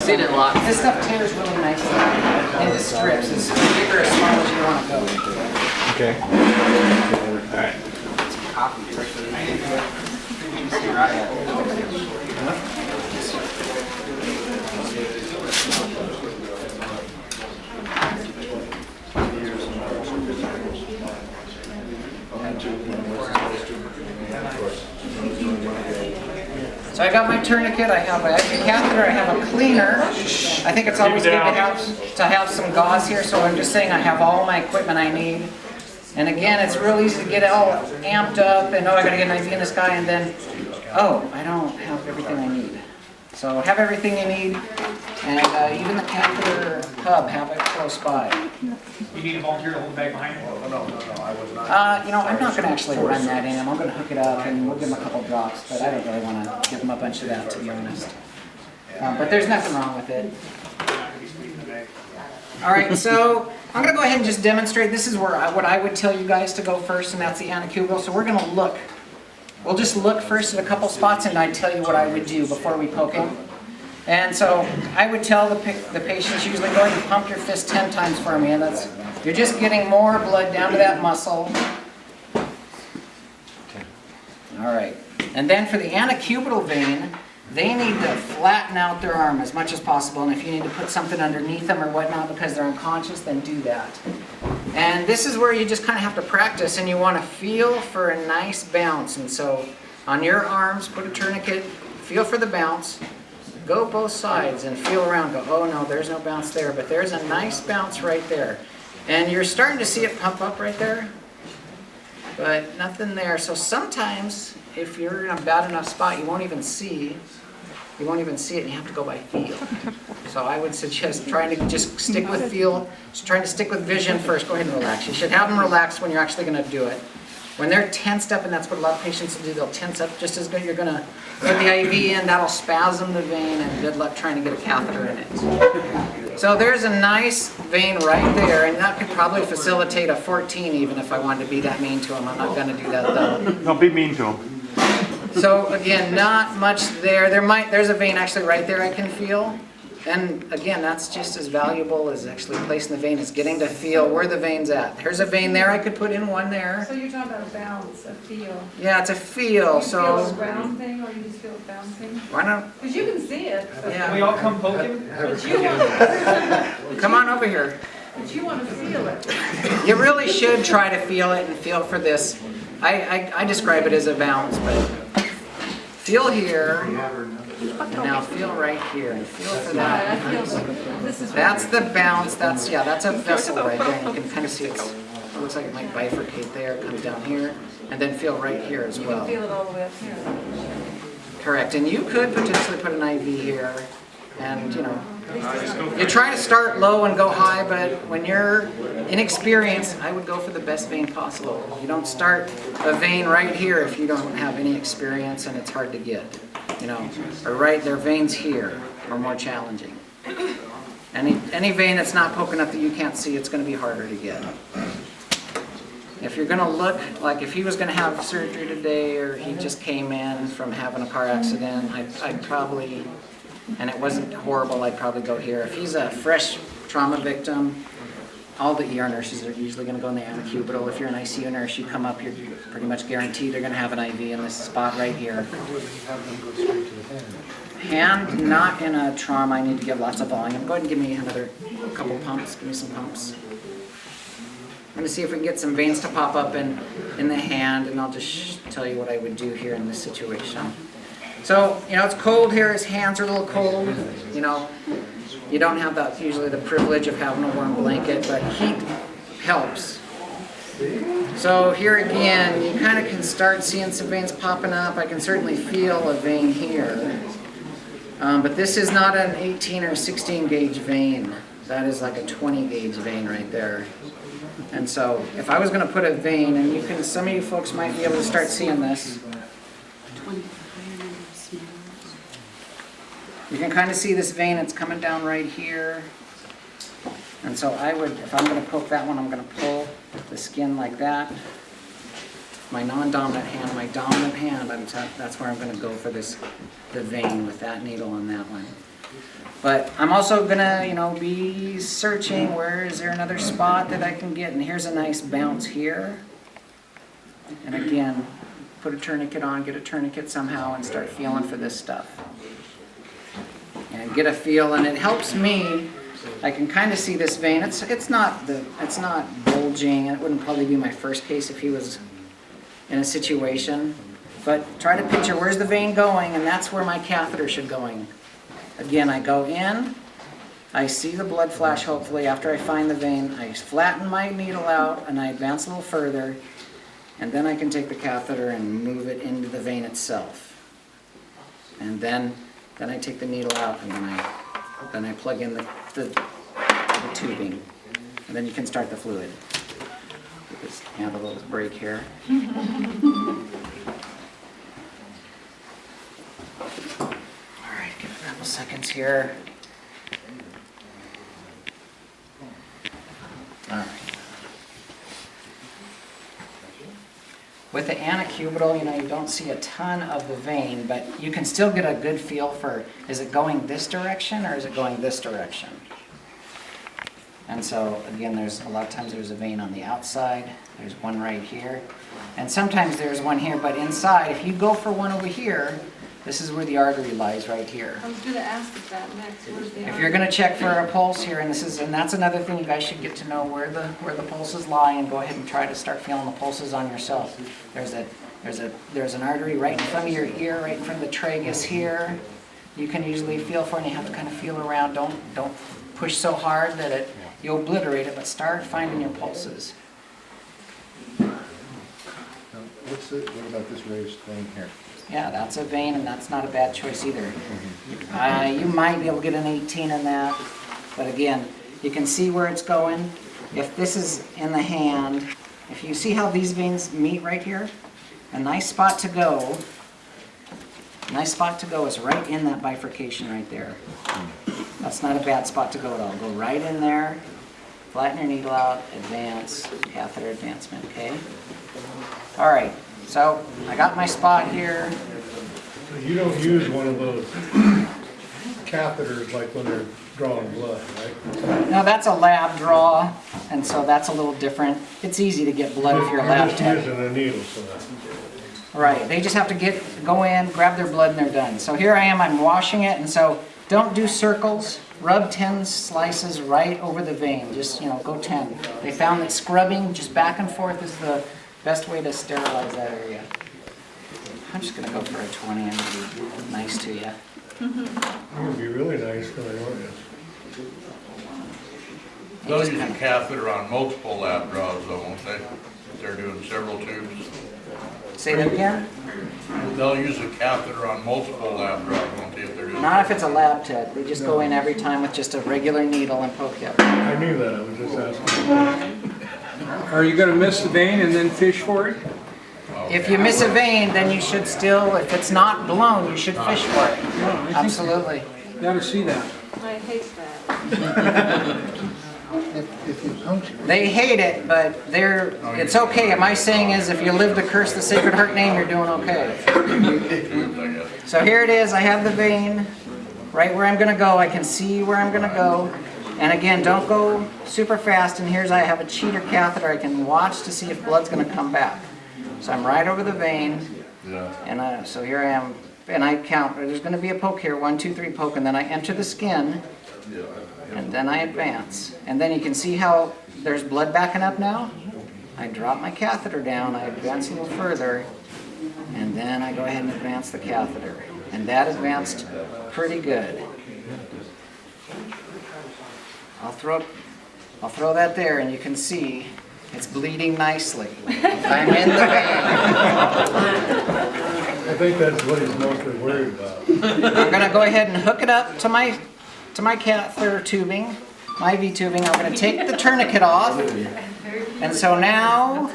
seen it lots. This stuff tears really nicely into strips. It's bigger as small as you want to go. Okay. All right. Coffee. So I got my tourniquet, I have a catheter, I have a cleaner. I think it's always good to have some gauze here, so I'm just saying I have all my equipment I need. And again, it's real easy to get all amped up and, oh, I gotta get an IV in this guy, and then, oh, I don't have everything I need. So have everything you need, and even the catheter hub, have it close by. You need a volunteer to hold the bag behind you? No, I was not. You know, I'm not going to actually run that in him. I'm going to hook it up and we'll give him a couple drops, but I don't really want to give him a bunch of that, to be honest. But there's nothing wrong with it. All right, so I'm going to go ahead and just demonstrate. This is where what I would tell you guys to go first, and that's the anacubital. So we're going to look. We'll just look first at a couple spots, and I'd tell you what I would do before we poke him. And so I would tell the patients usually go ahead and pump your fist 10 times for me, and that's you're just getting more blood down to that muscle. All right, and then for the anacubital vein, they need to flatten out their arm as much as possible, and if you need to put something underneath them or whatnot because they're unconscious, then do that. And this is where you just kind of have to practice, and you want to feel for a nice bounce. And so on your arms, put a tourniquet, feel for the bounce, go both sides and feel around, go, oh no, there's no bounce there, but there's a nice bounce right there. And you're starting to see it pump up right there, but nothing there. So sometimes if you're in a bad enough spot, you won't even see it, and you have to go by feel. So I would suggest trying to just stick with feel, just trying to stick with vision first. Go ahead and relax. You should have them relaxed when you're actually going to do it. When they're tensed up, and that's what a lot of patients do, they'll tense up just as good. You're going to put the IV in, that'll spasm the vein, and good luck trying to get a catheter in it. So there's a nice vein right there, and that could probably facilitate a 14 even if I wanted to be that mean to him. I'm not going to do that though. Don't be mean to him. So again, not much there. There's a vein actually right there I can feel. And again, that's just as valuable as actually placing the vein, is getting to feel where the vein's at. There's a vein there, I could put in one there. So you're talking about a bounce, a feel. Yeah, it's a feel, You so. feel a round thing, or you just feel it bouncing? Why not? Because you can see it. But Yeah. Can we all come poke him? But you want, Come on over here. but you want to feel it. You really should try to feel it and feel for this. I describe it as a bounce, but feel here, and now feel right here, and feel for that. I feel this is. That's the bounce. That's a vessel right there, and you can kind of see it looks like it might bifurcate there. It comes down here, and then feel right here as You can well. feel it all the way up here. Correct, and you could potentially put an IV here, and you know, you try to start low and go high, but when you're inexperienced, I would go for the best vein possible. You don't start a vein right here if you don't have any experience and it's hard to get. You know, or right, their veins here are more challenging. Any vein that's not poking up that you can't see, it's going to be harder to get. If you're going to look, like if he was going to have surgery today, or he just came in from having a car accident, I'd probably, and it wasn't horrible, I'd probably go here. If he's a fresh trauma victim, all the ER nurses are usually going to go in the anacubital. If you're an ICU nurse, you come up, you're pretty much guaranteed they're going to have an IV in this spot right here. Hand, not in a trauma, I need to give lots of volume. Go ahead and give me another couple pumps. Give me some pumps. I'm going to see if we can get some veins to pop up in the hand, and I'll just tell you what I would do here in this situation. So, you know, it's cold here. His hands are a little cold. You know, you don't have that usually the privilege of having a warm blanket, but heat helps. So here again, you kind of can start seeing some veins popping up. I can certainly feel a vein here. But this is not an 18 or 16 gauge vein. That is like a 20 gauge vein right there. And so if I was going to put a vein, and you can, some of you folks might be able to start seeing this. You can kind of see this vein, it's coming down right here. And so I would, if I'm going to poke that one, I'm going to pull the skin like that. My non-dominant hand, my dominant hand, that's where I'm going to go for this, the vein with that needle on that one. But I'm also gonna, be searching, where is there another spot that I can get? And here's a nice bounce here. And again, put a tourniquet on, get a tourniquet somehow, and start feeling for this stuff. And get a feel, and it helps me. I can kind of see this vein. It's not bulging. It wouldn't probably be my first case if he was in a situation. But try to picture where's the vein going, and that's where my catheter should going. Again, I go in, I see the blood flash hopefully after I find the vein, I flatten my needle out and I advance a little further, and then I can take the catheter and move it into the vein itself. And then I take the needle out and then I plug in the tubing, and then you can start the fluid. Just have a little break here. Give it a couple seconds here. All right. With the anacubital, you don't see a ton of the vein, but you can still get a good feel for, is it going this direction or is it going this direction? And so, again, there's a lot of times there's a vein on the outside. There's one right here. And sometimes there's one here, but inside, if you go for one over here, this is where the artery lies, right here. I was gonna ask if that next, where's the If you're going to check for a pulse here, and that's another thing you guys should get to know where the pulses lie, and go ahead and try to start feeling the pulses on yourself. There's an artery right in front of your ear, right in front of the tragus here. You can usually feel for it, and you have to kind of feel around. Don't push so hard that you obliterate it, but start finding your pulses. What about this raised vein here? Yeah, that's a vein, and that's not a bad choice either. You might be able to get an 18 in that, but again, you can see where it's going. If this is in the hand, if you see how these veins meet right here, a nice spot to go is right in that bifurcation right there. That's not a bad spot to go at all. Go right in there, flatten your needle out, advance, catheter advancement, okay? All right. So I got my spot here. You don't use one of those catheters like when they're drawing blood, right? No, that's a lab draw, and so that's a little different. It's easy to get blood if you're a lab You're tech. just using a needle for that. Right, they just have to go in, grab their blood, and they're done. So here I am, I'm washing it, and so don't do circles. Rub 10 slices right over the vein. Just, go 10. They found that scrubbing just back and forth is the best way to sterilize that area. I'm just gonna go for a 20 and be nice to you. It would be really nice to know this. They'll use a catheter on multiple lab draws though, won't they? If they're doing several tubes. Say that again? They'll use a catheter on multiple lab draws, won't they, if they're doing... Not if it's a lab tech. They just go in every time with just a regular needle and poke you. I knew that, I was just asking. Are you gonna miss the vein and then fish for it? If you miss a vein, then you should still, if it's not blown, you should fish for it. Absolutely. Gotta see that. I hate that. If you puncture it, They hate it, but it's okay. My saying is, if you live to curse the Sacred Heart name, you're doing okay. So here it is. I have the vein right where I'm going to go. I can see where I'm going to go. And again, don't go super fast. And I have a cheater catheter. I can watch to see if blood's going to come back. So I'm right over the vein. And so here I am. And I count. There's going to be a poke here. 1, 2, 3 poke. And then I enter the skin. And then I advance. And then you can see how there's blood backing up now. I drop my catheter down. I advance a little further. And then I go ahead and advance the catheter. And that advanced pretty good. I'll throw that there, and you can see it's bleeding nicely. I'm in the vein. I think that's what he's mostly worried about. I'm going to go ahead and hook it up to my catheter tubing, my IV tubing. I'm going to take the tourniquet off. And so now